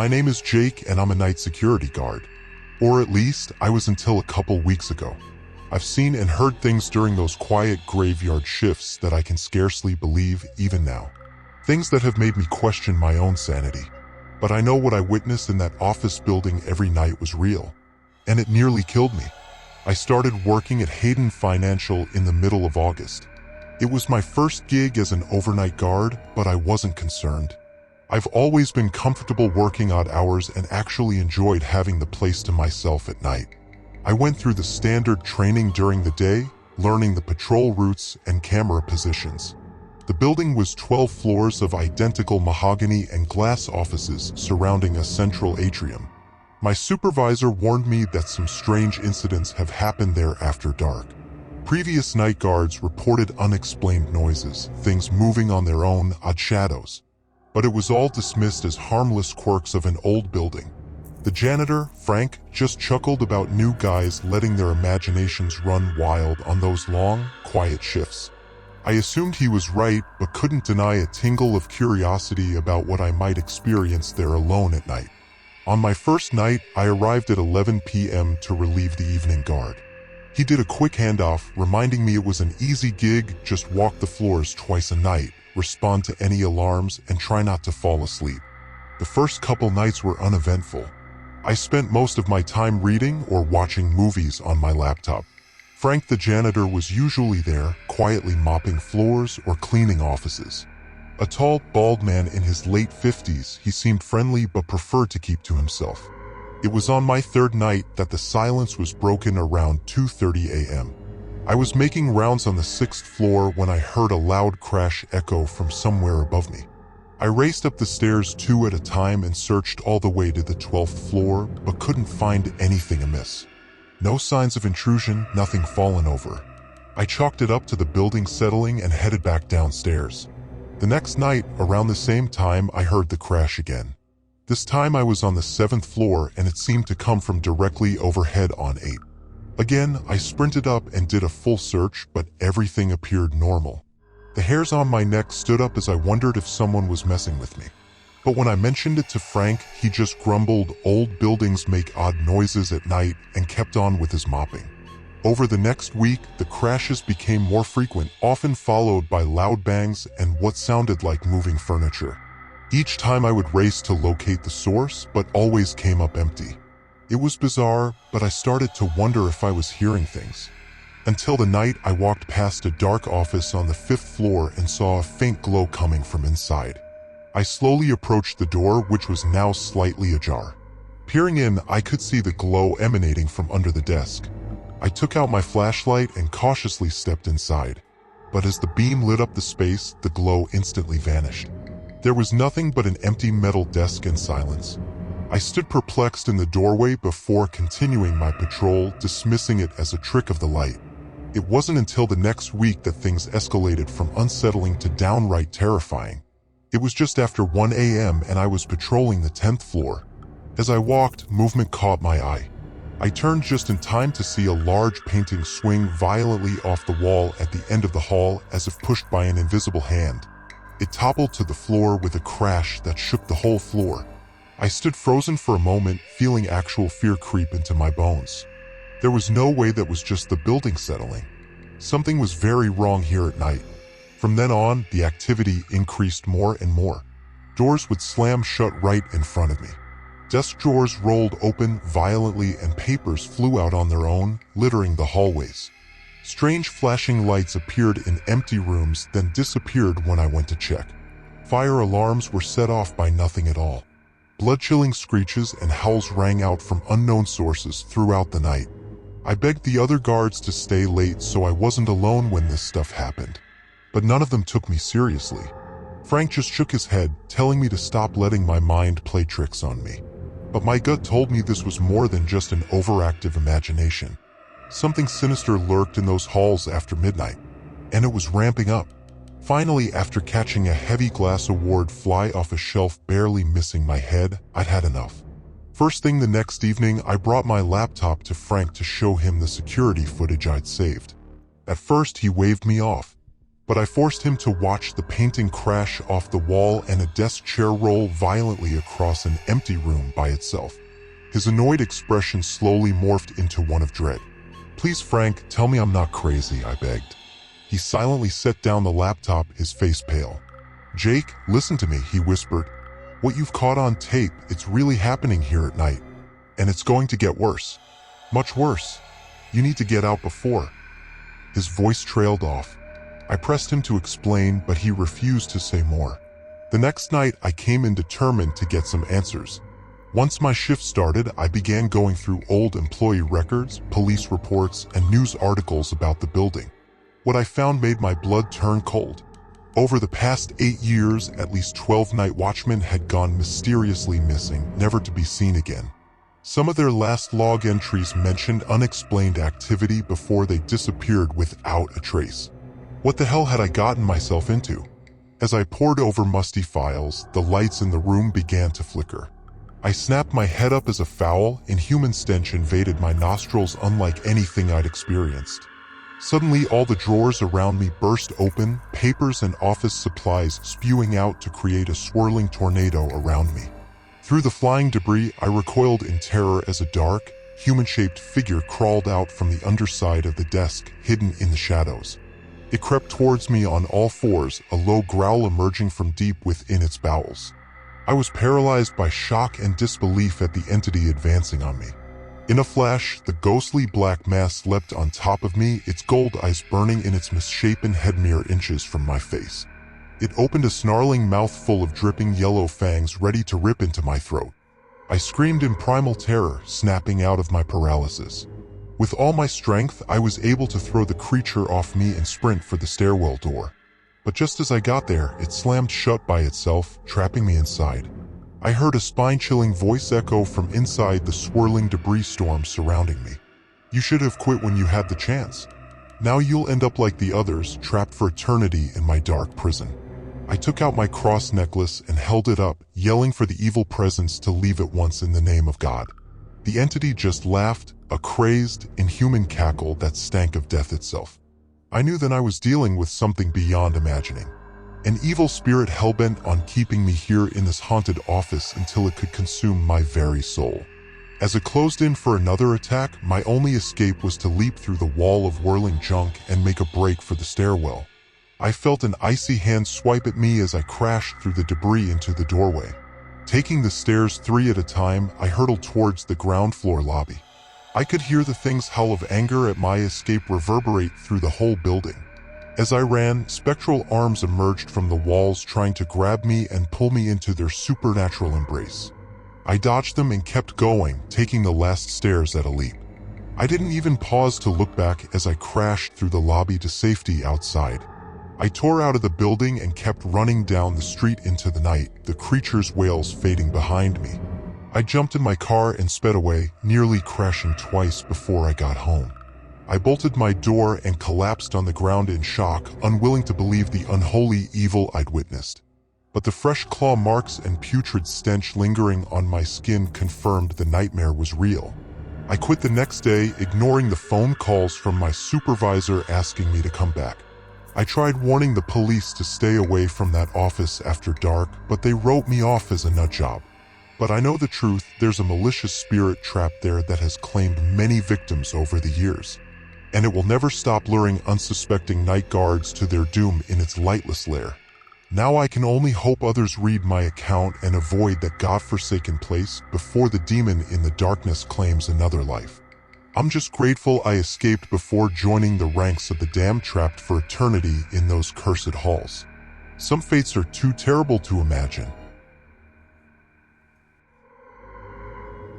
My name is Jake and I'm a night security guard. Or at least, I was until a couple weeks ago. I've seen and heard things during those quiet graveyard shifts that I can scarcely believe even now. Things that have made me question my own sanity. But I know what I witnessed in that office building every night was real. And it nearly killed me. I started working at Hayden Financial in the middle of August. It was my first gig as an overnight guard, but I wasn't concerned. I've always been comfortable working odd hours and actually enjoyed having the place to myself at night. I went through the standard training during the day, learning the patrol routes and camera positions. The building was 12 floors of identical mahogany and glass offices surrounding a central atrium. My supervisor warned me that some strange incidents have happened there after dark. Previous night guards reported unexplained noises, things moving on their own, odd shadows. But it was all dismissed as harmless quirks of an old building. The janitor, Frank, just chuckled about new guys letting their imaginations run wild on those long, quiet shifts. I assumed he was right, but couldn't deny a tingle of curiosity about what I might experience there alone at night. On my first night, I arrived at 11 p.m. to relieve the evening guard. He did a quick handoff, reminding me it was an easy gig, just walk the floors twice a night, respond to any alarms, and try not to fall asleep. The first couple nights were uneventful. I spent most of my time reading or watching movies on my laptop. Frank the janitor was usually there, quietly mopping floors or cleaning offices. A tall, bald man in his late 50s, he seemed friendly but preferred to keep to himself. It was on my third night that the silence was broken around 2:30 a.m. I was making rounds on the 6th floor when I heard a loud crash echo from somewhere above me. I raced up the stairs 2 at a time and searched all the way to the 12th floor, but couldn't find anything amiss. No signs of intrusion, nothing fallen over. I chalked it up to the building settling and headed back downstairs. The next night, around the same time, I heard the crash again. This time I was on the 7th floor and it seemed to come from directly overhead on 8. Again, I sprinted up and did a full search, but everything appeared normal. The hairs on my neck stood up as I wondered if someone was messing with me. But when I mentioned it to Frank, he just grumbled, "Old buildings make odd noises at night," and kept on with his mopping. Over the next week, the crashes became more frequent, often followed by loud bangs and what sounded like moving furniture. Each time I would race to locate the source, but always came up empty. It was bizarre, but I started to wonder if I was hearing things. Until the night I walked past a dark office on the 5th floor and saw a faint glow coming from inside. I slowly approached the door, which was now slightly ajar. Peering in, I could see the glow emanating from under the desk. I took out my flashlight and cautiously stepped inside. But as the beam lit up the space, the glow instantly vanished. There was nothing but an empty metal desk and silence. I stood perplexed in the doorway before continuing my patrol, dismissing it as a trick of the light. It wasn't until the next week that things escalated from unsettling to downright terrifying. It was just after 1 a.m. and I was patrolling the 10th floor. As I walked, movement caught my eye. I turned just in time to see a large painting swing violently off the wall at the end of the hall as if pushed by an invisible hand. It toppled to the floor with a crash that shook the whole floor. I stood frozen for a moment, feeling actual fear creep into my bones. There was no way that was just the building settling. Something was very wrong here at night. From then on, the activity increased more and more. Doors would slam shut right in front of me. Desk drawers rolled open violently and papers flew out on their own, littering the hallways. Strange flashing lights appeared in empty rooms, then disappeared when I went to check. Fire alarms were set off by nothing at all. Blood-chilling screeches and howls rang out from unknown sources throughout the night. I begged the other guards to stay late so I wasn't alone when this stuff happened. But none of them took me seriously. Frank just shook his head, telling me to stop letting my mind play tricks on me. But my gut told me this was more than just an overactive imagination. Something sinister lurked in those halls after midnight, and it was ramping up. Finally, after catching a heavy glass award fly off a shelf barely missing my head, I'd had enough. First thing the next evening, I brought my laptop to Frank to show him the security footage I'd saved. At first, he waved me off. but I forced him to watch the painting crash off the wall and a desk chair roll violently across an empty room by itself. His annoyed expression slowly morphed into one of dread. "Please, Frank, tell me I'm not crazy," I begged. He silently set down the laptop, his face pale. "Jake, listen to me," he whispered. "What you've caught on tape, it's really happening here at night. And it's going to get worse. Much worse. You need to get out before." His voice trailed off. I pressed him to explain, but he refused to say more. The next night, I came in determined to get some answers. Once my shift started, I began going through old employee records, police reports, and news articles about the building. What I found made my blood turn cold. Over the past 8 years, at least 12 night watchmen had gone mysteriously missing, never to be seen again. Some of their last log entries mentioned unexplained activity before they disappeared without a trace. What the hell had I gotten myself into? As I pored over musty files, the lights in the room began to flicker. I snapped my head up as a foul, inhuman stench invaded my nostrils unlike anything I'd experienced. Suddenly, all the drawers around me burst open, papers and office supplies spewing out to create a swirling tornado around me. Through the flying debris, I recoiled in terror as a dark, human-shaped figure crawled out from the underside of the desk, hidden in the shadows. It crept towards me on all fours, a low growl emerging from deep within its bowels. I was paralyzed by shock and disbelief at the entity advancing on me. In a flash, the ghostly black mass leapt on top of me, its gold eyes burning in its misshapen head mere inches from my face. It opened a snarling mouth full of dripping yellow fangs ready to rip into my throat. I screamed in primal terror, snapping out of my paralysis. With all my strength, I was able to throw the creature off me and sprint for the stairwell door. But just as I got there, it slammed shut by itself, trapping me inside. I heard a spine-chilling voice echo from inside the swirling debris storm surrounding me. "You should have quit when you had the chance. Now you'll end up like the others, trapped for eternity in my dark prison." I took out my cross necklace and held it up, yelling for the evil presence to leave at once in the name of God. The entity just laughed, a crazed, inhuman cackle that stank of death itself. I knew then I was dealing with something beyond imagining. An evil spirit hellbent on keeping me here in this haunted office until it could consume my very soul. As it closed in for another attack, my only escape was to leap through the wall of whirling junk and make a break for the stairwell. I felt an icy hand swipe at me as I crashed through the debris into the doorway. Taking the stairs 3 at a time, I hurtled towards the ground floor lobby. I could hear the thing's howl of anger at my escape reverberate through the whole building. As I ran, spectral arms emerged from the walls trying to grab me and pull me into their supernatural embrace. I dodged them and kept going, taking the last stairs at a leap. I didn't even pause to look back as I crashed through the lobby to safety outside. I tore out of the building and kept running down the street into the night, the creature's wails fading behind me. I jumped in my car and sped away, nearly crashing twice before I got home. I bolted my door and collapsed on the ground in shock, unwilling to believe the unholy evil I'd witnessed. But the fresh claw marks and putrid stench lingering on my skin confirmed the nightmare was real. I quit the next day, ignoring the phone calls from my supervisor asking me to come back. I tried warning the police to stay away from that office after dark, but they wrote me off as a nut job. But I know the truth, there's a malicious spirit trapped there that has claimed many victims over the years. And it will never stop luring unsuspecting night guards to their doom in its lightless lair. Now I can only hope others read my account and avoid that godforsaken place before the demon in the darkness claims another life. I'm just grateful I escaped before joining the ranks of the damned trapped for eternity in those cursed halls. Some fates are too terrible to imagine,